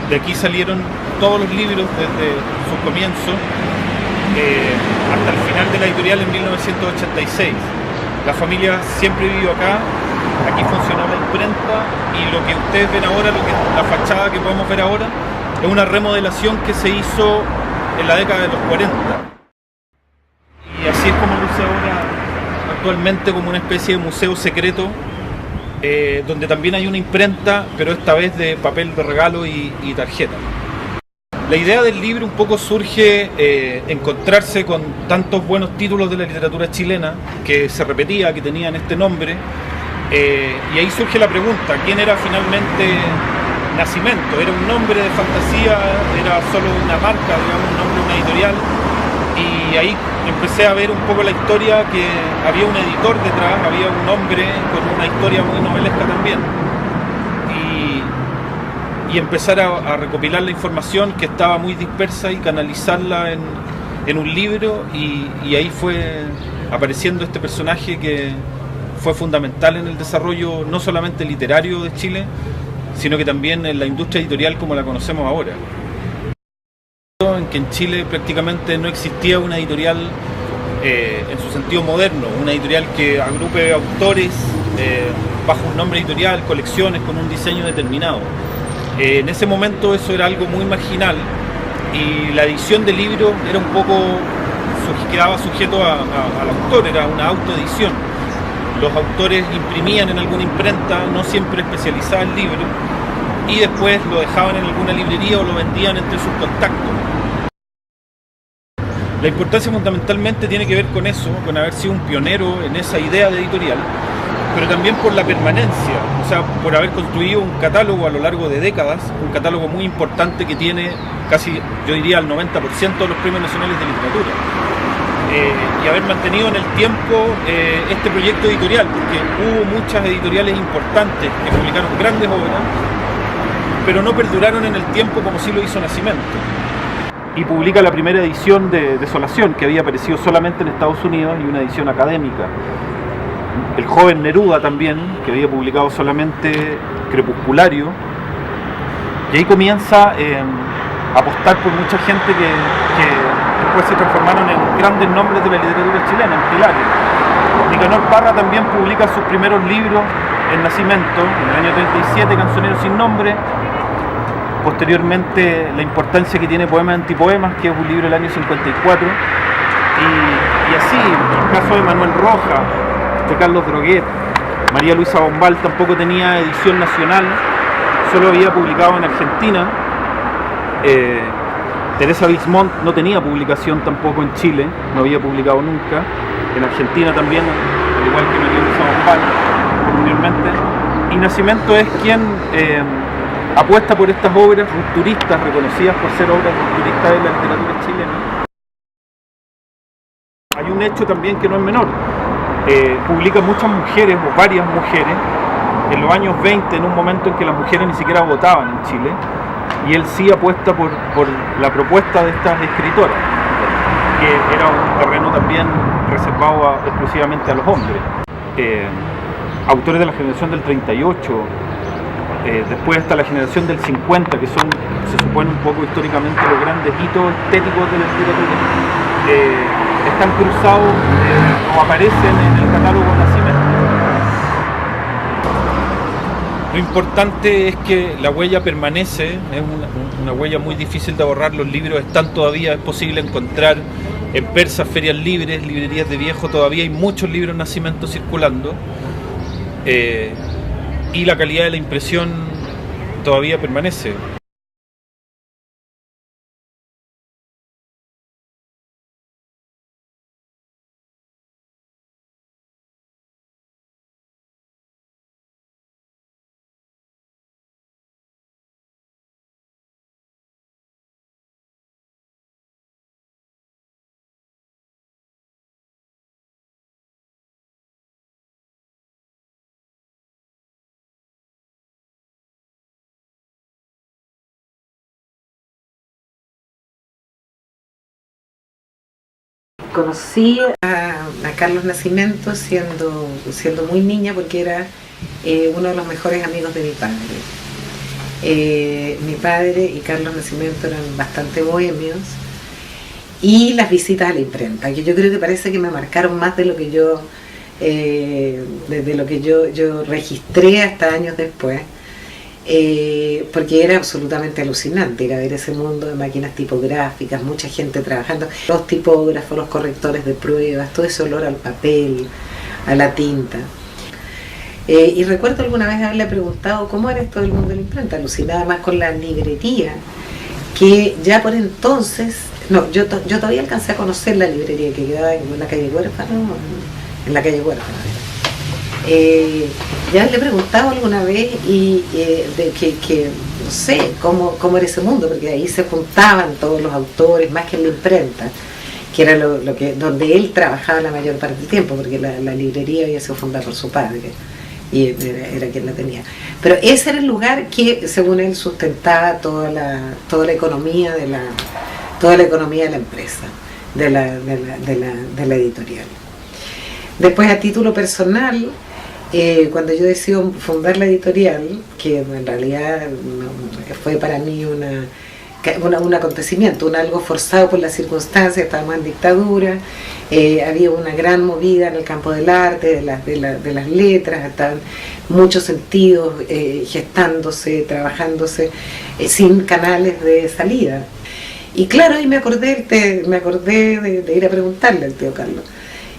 De aquí salieron todos los libros desde su comienzo hasta el final de la editorial en 1986. La familia siempre vivió acá, aquí funcionó la imprenta y lo que ustedes ven ahora, la fachada que podemos ver ahora, es una remodelación que se hizo en la década de los 40. Y así es como luce ahora actualmente, como una especie de museo secreto, donde también hay una imprenta, pero esta vez de papel de regalo y tarjeta. La idea del libro un poco surge encontrarse con tantos buenos títulos de la literatura chilena que se repetía, que tenían este nombre, y ahí surge la pregunta: ¿quién era finalmente Nacimento? ¿Era un nombre de fantasía? ¿Era solo una marca, digamos, un nombre de una editorial? Y ahí empecé a ver un poco la historia, que había un editor detrás, había un hombre con una historia muy novelesca también. Y empezar a recopilar la información que estaba muy dispersa y canalizarla en un libro, y ahí fue apareciendo este personaje que fue fundamental en el desarrollo no solamente literario de Chile, sino que también en la industria editorial como la conocemos ahora. En que en Chile prácticamente no existía una editorial en su sentido moderno, una editorial que agrupe autores bajo un nombre editorial, colecciones con un diseño determinado. En ese momento eso era algo muy marginal, y la edición de libros era un poco, quedaba sujeto al autor, era una autoedición. Los autores imprimían en alguna imprenta, no siempre especializada en libros, y después lo dejaban en alguna librería o lo vendían entre sus contactos. La importancia fundamentalmente tiene que ver con eso, con haber sido un pionero en esa idea de editorial, pero también por la permanencia, o sea, por haber construido un catálogo a lo largo de décadas, un catálogo muy importante que tiene casi, yo diría, el 90% de los premios nacionales de literatura. Y haber mantenido en el tiempo este proyecto editorial, porque hubo muchas editoriales importantes que publicaron grandes obras, pero no perduraron en el tiempo como sí lo hizo Nacimento. Y publica la primera edición de Desolación, que había aparecido solamente en Estados Unidos, y una edición académica. El joven Neruda también, que había publicado solamente Crepusculario, y ahí comienza a apostar por mucha gente que después se transformaron en grandes nombres de la literatura chilena, en pilares. Nicanor Parra también publica sus primeros libros en Nacimento, en el año 37, Cancionero sin nombre. Posteriormente, la importancia que tiene Poemas Antipoemas, que es un libro del año 54. Y así, el caso de Manuel Rojas, de Carlos Droguet, María Luisa Bombal tampoco tenía edición nacional, solo había publicado en Argentina. Teresa Bismont no tenía publicación tampoco en Chile, no había publicado nunca. En Argentina también, al igual que María Luisa Bombal, posteriormente. Y Nacimento es quien apuesta por estas obras rupturistas, reconocidas por ser obras rupturistas de la literatura chilena. Hay un hecho también que no es menor. Publica muchas mujeres, o varias mujeres, en los años 20, en un momento en que las mujeres ni siquiera votaban en Chile, y él sí apuesta por la propuesta de estas escritoras, que era un terreno también reservado exclusivamente a los hombres. Autores de la generación del 38, después hasta la generación del 50, que son, se supone un poco históricamente, los grandes hitos estéticos de la literatura, están cruzados o aparecen en el catálogo Nacimento. Lo importante es que la huella permanece, es una huella muy difícil de borrar. Los libros están todavía, es posible encontrar en persas, ferias libres, librerías de viejo, todavía hay muchos libros Nacimento circulando, y la calidad de la impresión todavía permanece. Conocí a Carlos Nacimento siendo muy niña, porque era uno de los mejores amigos de mi padre. Mi padre y Carlos Nascimento eran bastante bohemios, y las visitas a la imprenta, que yo creo que parece que me marcaron más de lo que yo yo registré hasta años después, porque era absolutamente alucinante ir a ver ese mundo de máquinas tipográficas, mucha gente trabajando, los tipógrafos, los correctores de pruebas, todo ese olor al papel, a la tinta. Y recuerdo alguna vez haberle preguntado cómo era esto del mundo de la imprenta, alucinada más con la librería, que ya por entonces, no, yo todavía alcancé a conocer la librería que quedaba en la calle Huérfano, en la calle Huérfano. Ya le he preguntado alguna vez de que no sé cómo era ese mundo, porque ahí se juntaban todos los autores, más que en la imprenta, que era donde él trabajaba la mayor parte del tiempo, porque la librería había sido fundada por su padre y era quien la tenía. Pero ese era el lugar que, según él, sustentaba toda la economía de la empresa, de la editorial. Después, a título personal, cuando yo decido fundar la editorial, que en realidad fue para mí un acontecimiento, algo forzado por las circunstancias, estábamos en dictadura, había una gran movida en el campo del arte, de las letras, estaban muchos sentidos gestándose, trabajándose, sin canales de salida. Y claro, ahí me acordé de ir a preguntarle al tío Carlos.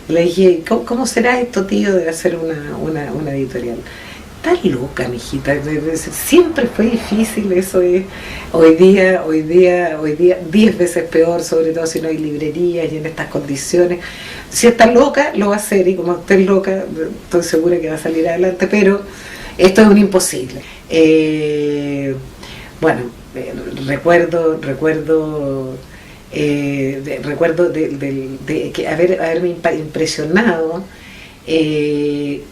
Le dije, ¿cómo será esto, tío, de hacer una editorial? Estás loca, mijita. Siempre fue difícil, eso es. Hoy día 10 veces peor, sobre todo si no hay librerías y en estas condiciones. Si está loca, lo va a hacer, y como esté loca, estoy segura que va a salir adelante, pero esto es un imposible. Recuerdo de haberme impresionado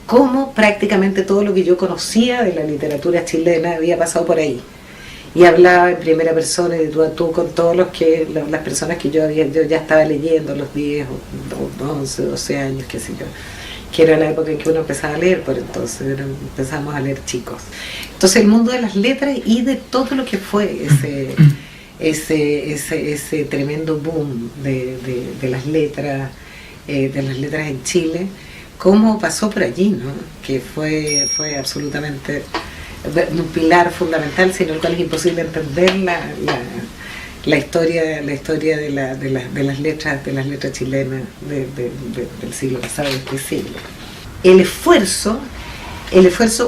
cómo prácticamente todo lo que yo conocía de la literatura chilena había pasado por ahí, y hablaba en primera persona y de tú a tú con todas las personas que yo ya estaba leyendo a los 10 o 11, 12 años, qué sé yo, que era la época en que uno empezaba a leer, por entonces empezamos a leer chicos. Entonces el mundo de las letras y de todo lo que fue ese tremendo boom de las letras en Chile, cómo pasó por allí, ¿no? Que fue absolutamente un pilar fundamental, sin el cual es imposible entender la historia de las letras chilenas del siglo pasado, de este siglo. El esfuerzo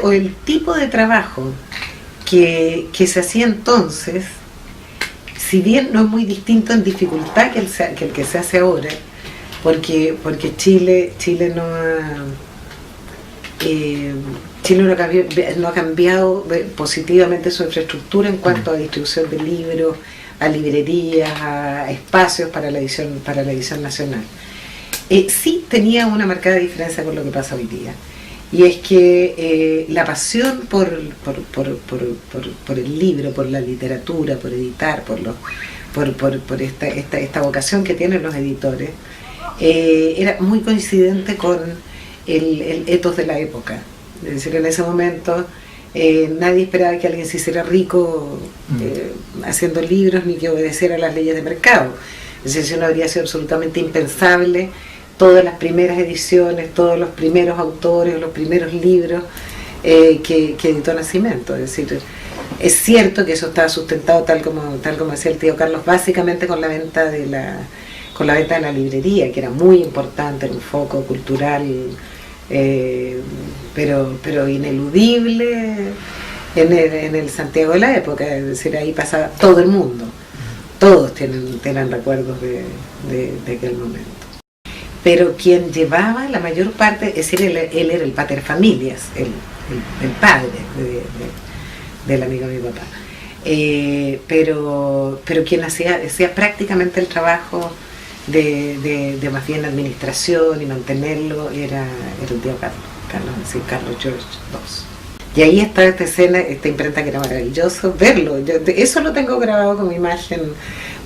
o el tipo de trabajo que se hacía entonces, si bien no es muy distinto en dificultad que el que se hace ahora, porque Chile no ha cambiado positivamente su infraestructura en cuanto a distribución de libros, a librerías, a espacios para la edición nacional. Sí tenía una marcada diferencia con lo que pasa hoy día, y es que la pasión por el libro, por la literatura, por editar, por esta vocación que tienen los editores, era muy coincidente con el ethos de la época. Es decir, en ese momento nadie esperaba que alguien se hiciera rico haciendo libros, ni que obedeciera las leyes de mercado. Es decir, eso no habría sido absolutamente impensable. Todas las primeras ediciones, todos los primeros autores, los primeros libros que editó Nascimento. Es decir, es cierto que eso estaba sustentado, tal como decía el tío Carlos, básicamente con la venta de la librería, que era muy importante, era un foco cultural, pero ineludible en el Santiago de la época. Es decir, ahí pasaba todo el mundo, todos tienen recuerdos de aquel momento. Pero quien llevaba la mayor parte, es decir, él era el pater familias, el padre del amigo de mi papá, pero quien hacía prácticamente el trabajo de más bien administración y mantenerlo era el tío Carlos George II. Y ahí está esta escena, esta imprenta, que era maravilloso verlo. Eso lo tengo grabado con mi imagen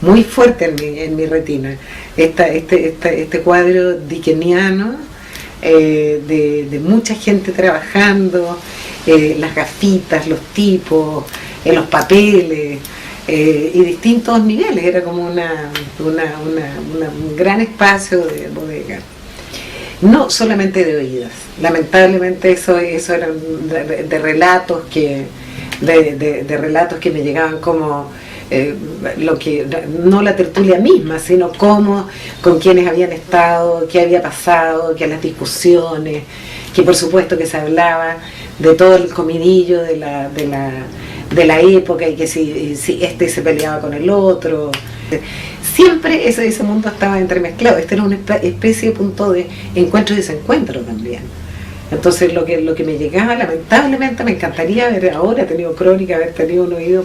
muy fuerte en mi retina. Este cuadro dickeniano de mucha gente trabajando, las gafitas, los tipos, en los papeles, y distintos niveles, era como un gran espacio de bodega. No solamente de oídas, lamentablemente eso eran de relatos de relatos que me llegaban como lo que no la tertulia misma, sino cómo, con quienes habían estado, qué había pasado, que las discusiones, que por supuesto que se hablaba de todo el comidillo de la época, y que si este se peleaba con el otro. Siempre ese mundo estaba entremezclado. Este era una especie de punto de encuentro y desencuentro también. Entonces lo que me llegaba, lamentablemente, me encantaría haber ahora tenido crónica, haber tenido un oído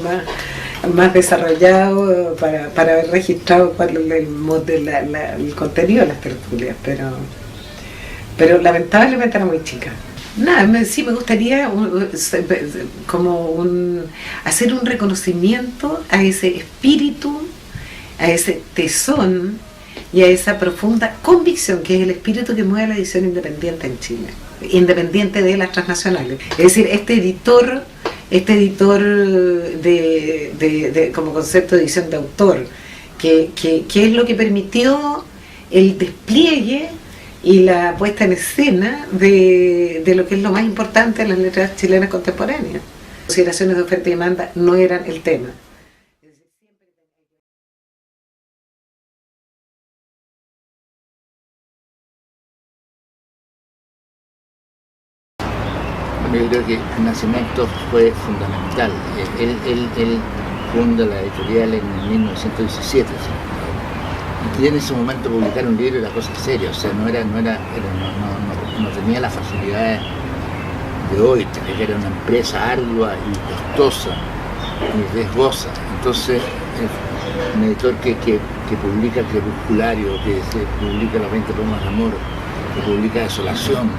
más desarrollado para haber registrado cuál es el contenido de las tertulias, pero lamentablemente era muy chica. Nada, sí me gustaría hacer un reconocimiento a ese espíritu, a ese tesón y a esa profunda convicción que es el espíritu que mueve la edición independiente en Chile, independiente de las transnacionales. Es decir, este editor como concepto de edición de autor, que es lo que permitió el despliegue y la puesta en escena de lo que es lo más importante en las letras chilenas contemporáneas. Consideraciones de oferta y demanda no eran el tema. Yo creo que Nascimento fue fundamental. Él funda la editorial en 1917. Y en ese momento publicar un libro era cosa seria, o sea, no tenía las facilidades de hoy, que era una empresa ardua y costosa y riesgosa. Entonces, un editor que publica el Crepusculario, que se publica Los 20 poemas de amor, que publica Desolación de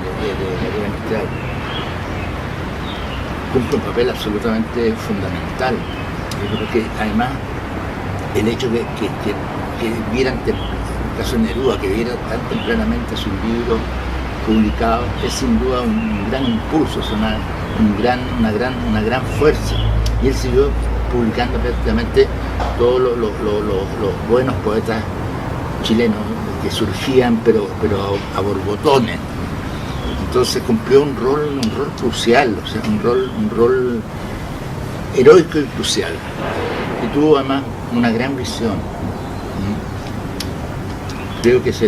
Gabriela Mistral, cumple un papel absolutamente fundamental. Yo creo que además el hecho que vieran, en el caso de Neruda, que vieran tan tempranamente su libro publicado, es sin duda un gran impulso, es una gran fuerza. Y él siguió publicando prácticamente todos los buenos poetas chilenos que surgían, pero a borbotones. Entonces cumplió un rol crucial, o sea, un rol heroico y crucial. Y tuvo además una gran visión. Creo que es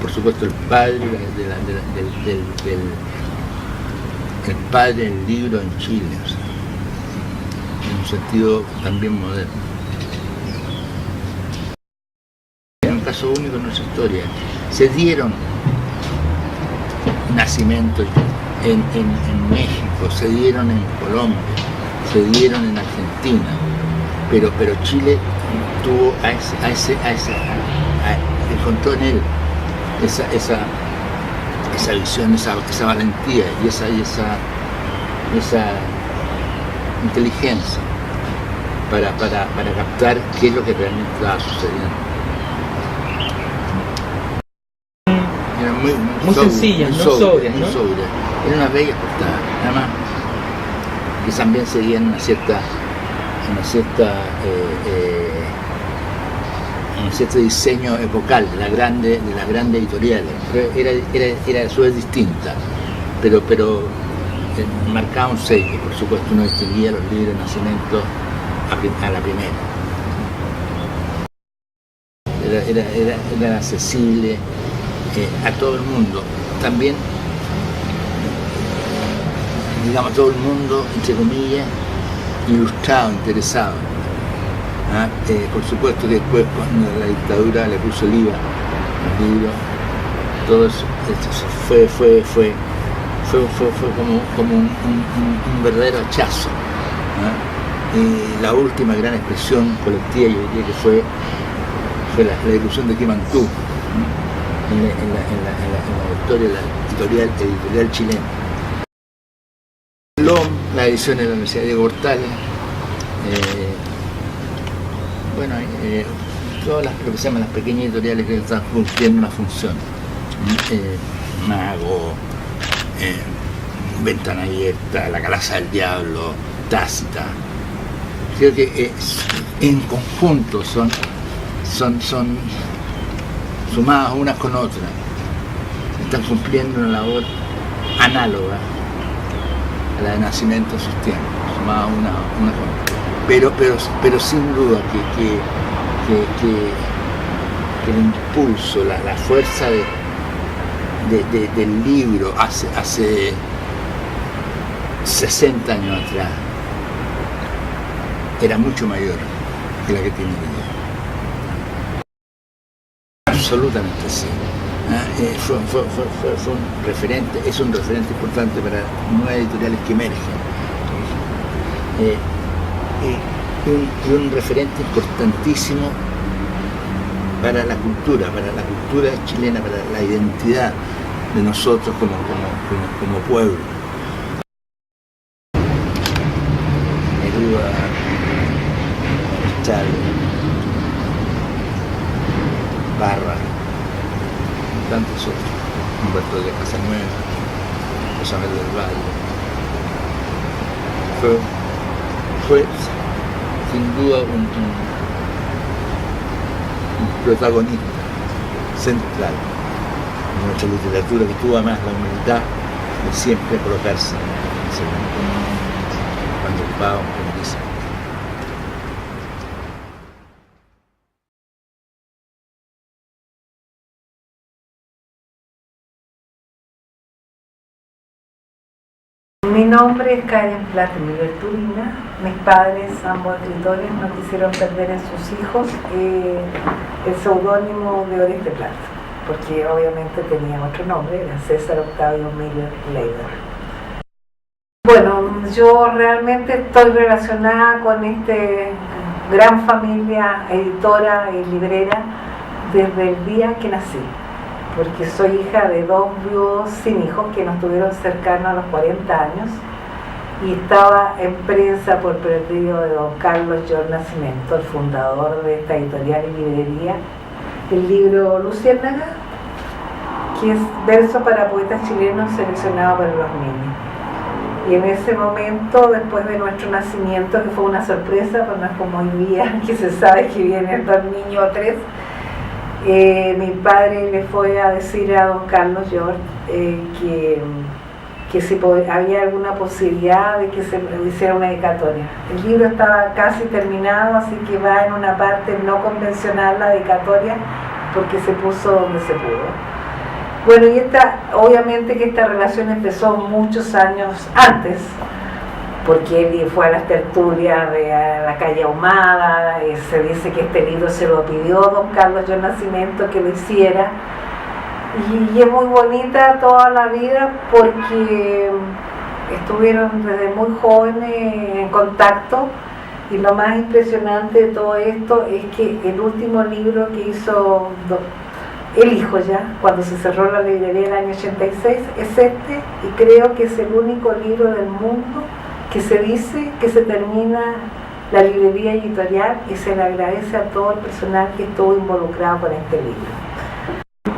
por supuesto el padre el padre del libro en Chile, o sea, en un sentido también moderno. Es un caso único en nuestra historia. Se dieron nacimientos en México, se dieron en Colombia, se dieron en Argentina, pero Chile tuvo encontró en él esa visión, esa valentía y esa inteligencia para captar qué es lo que realmente estaba sucediendo. Era muy sencilla, muy sobria. Era una bella portada, nada más, que también seguían un cierto diseño epocal de las grandes editoriales. Era a su vez distinta, pero marcaba un sello. Por supuesto, uno distinguía los libros de Nascimento a la primera. Era accesible a todo el mundo. También, digamos, a todo el mundo, entre comillas, ilustrado, interesado. Por supuesto que después, cuando la dictadura le puso el IVA al libro, todo eso fue como un verdadero hachazo. Y la última gran expresión colectiva, yo diría que fue la ilusión de Quimantú en la historia de la editorial chilena. La edición de la Universidad Diego Portales. Todas lo que se llaman las pequeñas editoriales que están cumpliendo una función. Mago, Ventana Abierta, La Calaza del Diablo, Tácita, creo que en conjunto son sumadas unas con otras, están cumpliendo una labor análoga a la de Nacimiento en sus tiempos, sumadas una con otra. Pero sin duda que el impulso, la fuerza del libro hace 60 años atrás era mucho mayor que la que tiene hoy día. Absolutamente sí. Fue un referente, es un referente importante para nuevas editoriales que emergen. Y un referente importantísimo para la cultura chilena, para la identidad de nosotros como pueblo. Neruda, Chávez, Barra, tantos otros, Humberto de Casanueva, José Manuel del Valle. Fue sin duda un protagonista central en nuestra literatura, que tuvo además la humildad de siempre colocarse en segundo cuando ocupaba un primerísimo. Mi nombre es Karen Plata Liberturina. Mis padres, ambos escritores, no quisieron perder en sus hijos el seudónimo de Oreste Plata, porque obviamente tenía otro nombre, era César Octavio Miller Leiber. Bueno, yo realmente estoy relacionada con esta gran familia editora y librera desde el día que nací, porque soy hija de dos viudos sin hijos que nos tuvieron cercanos a los 40 años, y estaba en prensa por perdido de don Carlos George Nascimento, el fundador de esta editorial y librería, el libro Luciérnaga, que es verso para poetas chilenos seleccionado para los niños. Y en ese momento, después de nuestro nacimiento, que fue una sorpresa, pues no es como hoy día, que se sabe que vienen 2 niños o 3, mi padre le fue a decir a don Carlos George que si había alguna posibilidad de que se hiciera una dedicatoria. El libro estaba casi terminado, así que va en una parte no convencional la dedicatoria, porque se puso donde se pudo. Bueno, y obviamente que esta relación empezó muchos años antes, porque él fue a las tertulias de la calle Ahumada, se dice que este libro se lo pidió don Carlos George Nascimento que lo hiciera, y es muy bonita toda la vida porque estuvieron desde muy jóvenes en contacto, y lo más impresionante de todo esto es que el último libro que hizo el hijo ya, cuando se cerró la librería en el año 86, es este, y creo que es el único libro del mundo que se dice que se termina la librería editorial, y se le agradece a todo el personal que estuvo involucrado con este libro.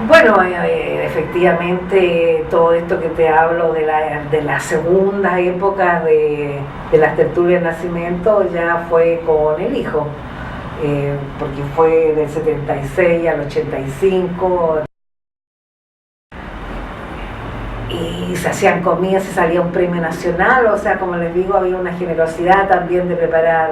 Bueno, efectivamente todo esto que te hablo de la segunda época de las tertulias de Nacimiento ya fue con el hijo, porque fue del 76 al 85, y se hacían comidas, se salía un premio nacional, o sea, como les digo, había una generosidad también de preparar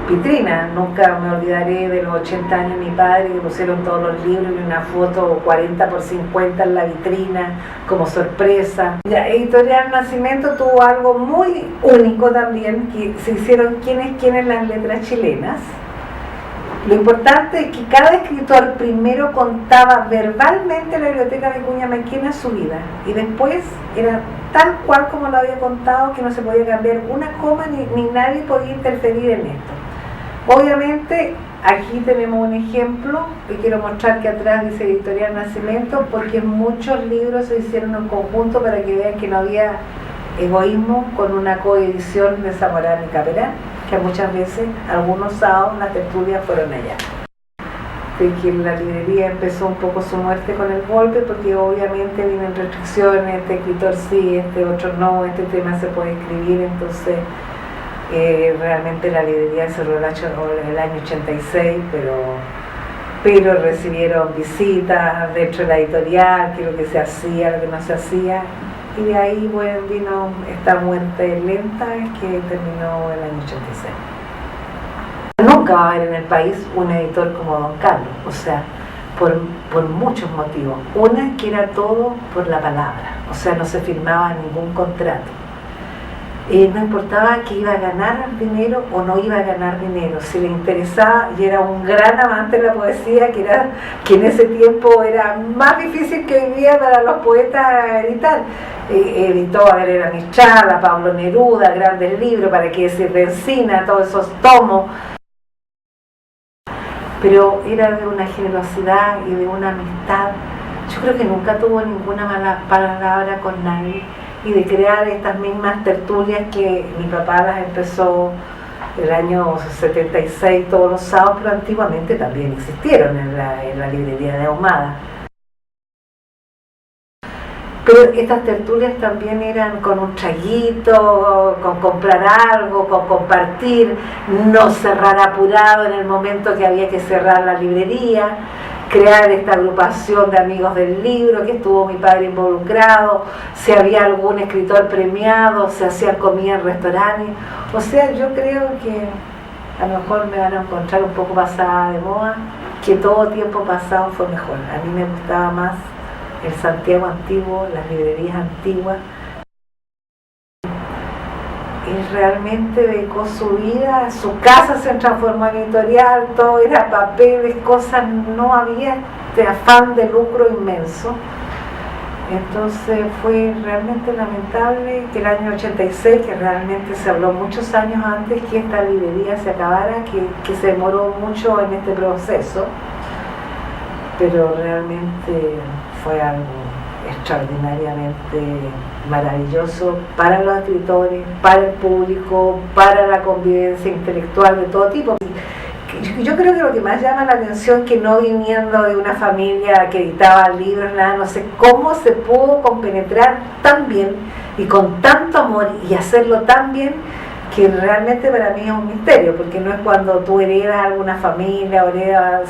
vitrinas. Nunca me olvidaré de los 80 años de mi padre, que pusieron todos los libros y una foto 40x50 en la vitrina como sorpresa. La Editorial Nacimiento tuvo algo muy único también, que se hicieron quienes las letras chilenas. Lo importante es que cada escritor primero contaba verbalmente la biblioteca Vicuña Maquena su vida, y después era tal cual como lo había contado, que no se podía cambiar una coma ni nadie podía interferir en esto. Obviamente aquí tenemos un ejemplo que quiero mostrar, que atrás dice Editorial Nacimiento, porque muchos libros se hicieron en conjunto para que vean que no había egoísmo, con una coedición de Zamorano y Caperán, que muchas veces, algunos sábados, las tertulias fueron allá. De que la librería empezó un poco su muerte con el golpe, porque obviamente vienen restricciones, este escritor sí, este otro no, este tema se puede escribir, entonces Realmente la librería cerró el año 86, pero recibieron visitas dentro de la editorial, qué es lo que se hacía, lo que no se hacía, y de ahí bueno, vino esta muerte lenta que terminó el año 86. Nunca va a haber en el país un editor como Don Carlos, o sea, por muchos motivos. Una, que era todo por la palabra, o sea, no se firmaba ningún contrato. No importaba que iba a ganar dinero o no iba a ganar dinero, si le interesaba, y era un gran amante de la poesía, que en ese tiempo era más difícil que hoy día para los poetas editar. Editó a Galera Mistral, a Pablo Neruda, grandes libros, para qué decir de Encina, todos esos tomos, pero era de una generosidad y de una amistad. Yo creo que nunca tuvo ninguna mala palabra con nadie, y de crear estas mismas tertulias que mi papá las empezó el año 76 todos los sábados, pero antiguamente también existieron en la librería de Ahumada. Pero estas tertulias también eran con un traguito, con comprar algo, con compartir, no cerrar apurado en el momento que había que cerrar la librería, crear esta agrupación de amigos del libro, que estuvo mi padre involucrado, si había algún escritor premiado, se hacía comida en restaurantes. O sea, yo creo que a lo mejor me van a encontrar un poco pasada de moda, que todo tiempo pasado fue mejor. A mí me gustaba más el Santiago antiguo, las librerías antiguas. Y realmente dedicó su vida, su casa se transformó en editorial, todo era papeles, cosas, no había este afán de lucro inmenso. Entonces fue realmente lamentable que el año 86, que realmente se habló muchos años antes que esta librería se acabara, que se demoró mucho en este proceso, pero realmente fue algo extraordinariamente maravilloso para los escritores, para el público, para la convivencia intelectual de todo tipo. Yo creo que lo que más llama la atención es que, no viniendo de una familia que editaba libros, nada, no sé cómo se pudo compenetrar tan bien y con tanto amor y hacerlo tan bien, que realmente para mí es un misterio, porque no es cuando tú heredas alguna familia o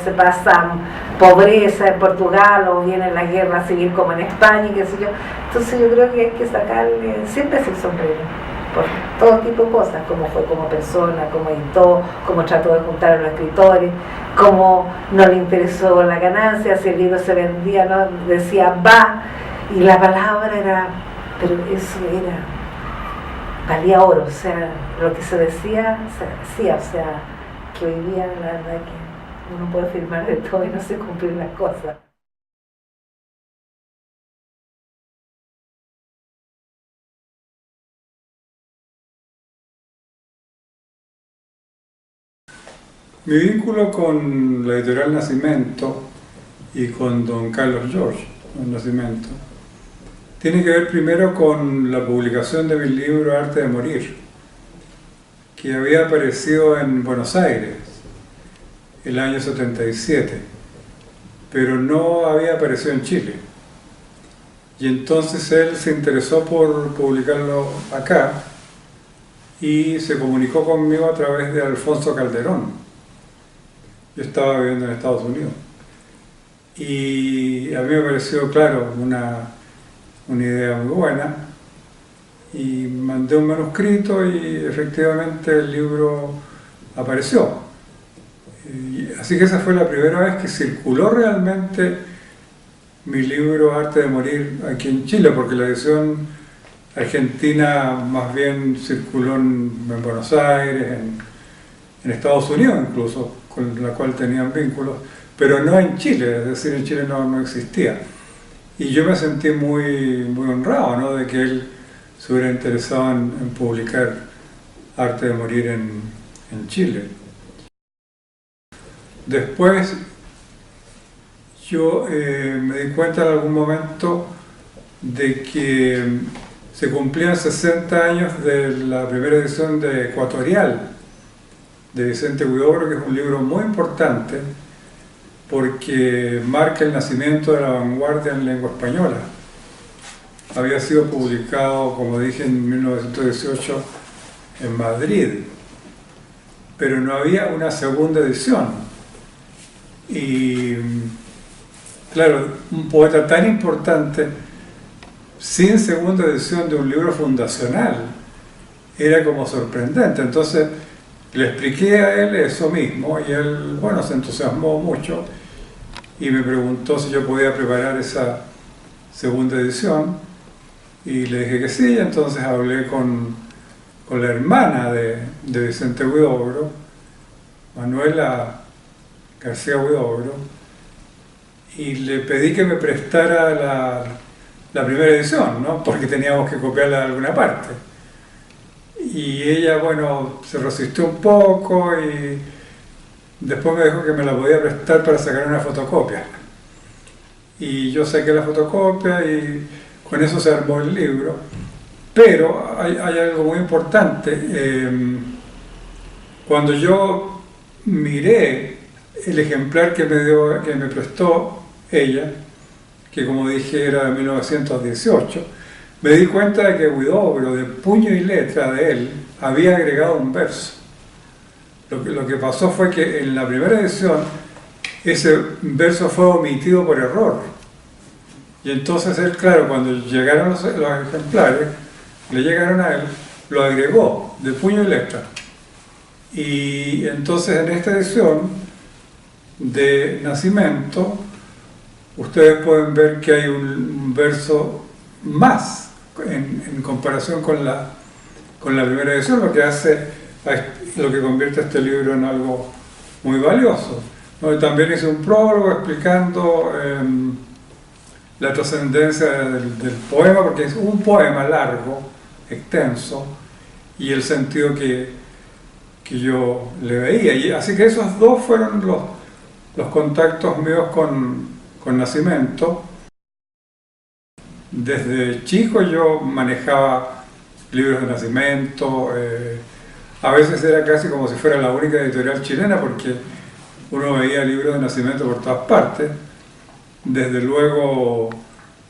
se pasa pobreza en Portugal o viene la guerra civil como en España, qué sé yo. Entonces yo creo que hay que sacarle siempre ese sombrero por todo tipo de cosas, como fue como persona, como editó, como trató de juntar a los escritores, como no le interesó la ganancia, si el libro se vendía, no decía va, y la palabra era, pero eso era, valía oro, o sea, lo que se decía, se decía, o sea, que hoy día la verdad que uno puede firmar de todo y no se cumplir las cosas. Mi vínculo con la editorial Nacimiento y con don Carlos George, don Nacimiento, tiene que ver primero con la publicación de mi libro Arte de Morir, que había aparecido en Buenos Aires el año 77, pero no había aparecido en Chile. Y entonces él se interesó por publicarlo acá y se comunicó conmigo a través de Alfonso Calderón. Yo estaba viviendo en Estados Unidos. Y a mí me pareció, claro, una idea muy buena. Y mandé un manuscrito y efectivamente el libro apareció. Así que esa fue la primera vez que circuló realmente mi libro Arte de Morir aquí en Chile, porque la edición argentina más bien circuló en Buenos Aires, en Estados Unidos incluso, con la cual tenían vínculos, pero no en Chile, es decir, en Chile no existía. Y yo me sentí muy honrado, ¿no?, de que él se hubiera interesado en publicar Arte de Morir en Chile. Después yo me di cuenta en algún momento de que se cumplían 60 años de la primera edición de Ecuatorial, de Vicente Huidobro, que es un libro muy importante porque marca el nacimiento de la vanguardia en lengua española. Había sido publicado, como dije, en 1918 en Madrid, pero no había una segunda edición. Y claro, un poeta tan importante, sin segunda edición de un libro fundacional, era como sorprendente. Entonces le expliqué a él eso mismo y él, bueno, se entusiasmó mucho y me preguntó si yo podía preparar esa segunda edición y le dije que sí. Entonces hablé con la hermana de Vicente Huidobro, Manuela García Huidobro, y le pedí que me prestara la primera edición, ¿no? Porque teníamos que copiarla de alguna parte. Y ella, bueno, se resistió un poco y después me dijo que me la podía prestar para sacar una fotocopia. Y yo saqué la fotocopia y con eso se armó el libro. Pero hay algo muy importante. Cuando yo miré el ejemplar que me prestó ella, que como dije era de 1918, me di cuenta de que Huidobro, de puño y letra de él, había agregado un verso. Lo que pasó fue que en la primera edición ese verso fue omitido por error. Y entonces él, claro, cuando llegaron los ejemplares, le llegaron a él, lo agregó de puño y letra. Y entonces en esta edición de Nacimiento, ustedes pueden ver que hay un verso más en comparación con la primera edición, lo que convierte este libro en algo muy valioso. También hice un prólogo explicando la trascendencia del poema, porque es un poema largo, extenso, y el sentido que yo le veía. Así que esos dos fueron los contactos míos con Nacimiento. Desde chico yo manejaba libros de Nacimiento, a veces era casi como si fuera la única editorial chilena, porque uno veía libros de Nacimiento por todas partes. Desde luego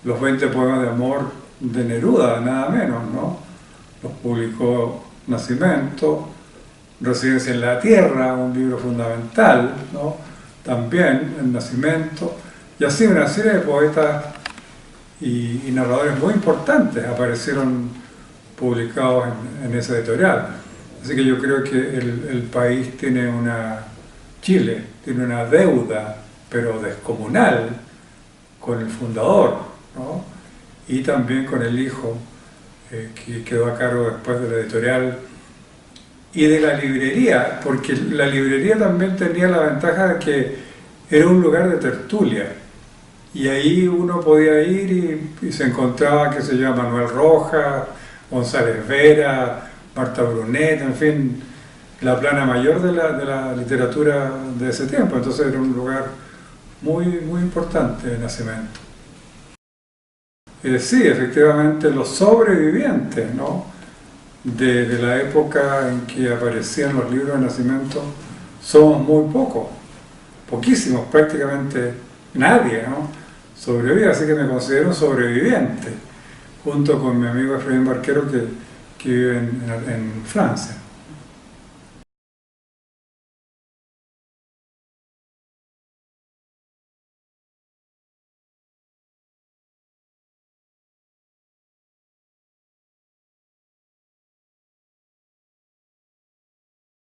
los 20 poemas de amor de Neruda, nada menos, ¿no? Los publicó Nacimiento. Residencia en la Tierra, un libro fundamental, ¿no? También el Nacimiento. Y así una serie de poetas y narradores muy importantes aparecieron publicados en esa editorial. Así que yo creo que el país Chile tiene una deuda, pero descomunal, con el fundador, ¿no? Y también con el hijo, que quedó a cargo después de la editorial y de la librería, porque la librería también tenía la ventaja de que era un lugar de tertulia. Y ahí uno podía ir y se encontraba, qué sé yo, Manuel Rojas, González Vera, Marta Brunet, en fin, la plana mayor de la literatura de ese tiempo. Entonces era un lugar muy, muy importante de Nacimiento. Sí, efectivamente, los sobrevivientes, ¿no?, de la época en que aparecían los libros de Nacimiento somos muy pocos, poquísimos, prácticamente nadie, ¿no?, sobrevive. Así que me considero un sobreviviente, junto con mi amigo Efraín Barquero, que vive en Francia.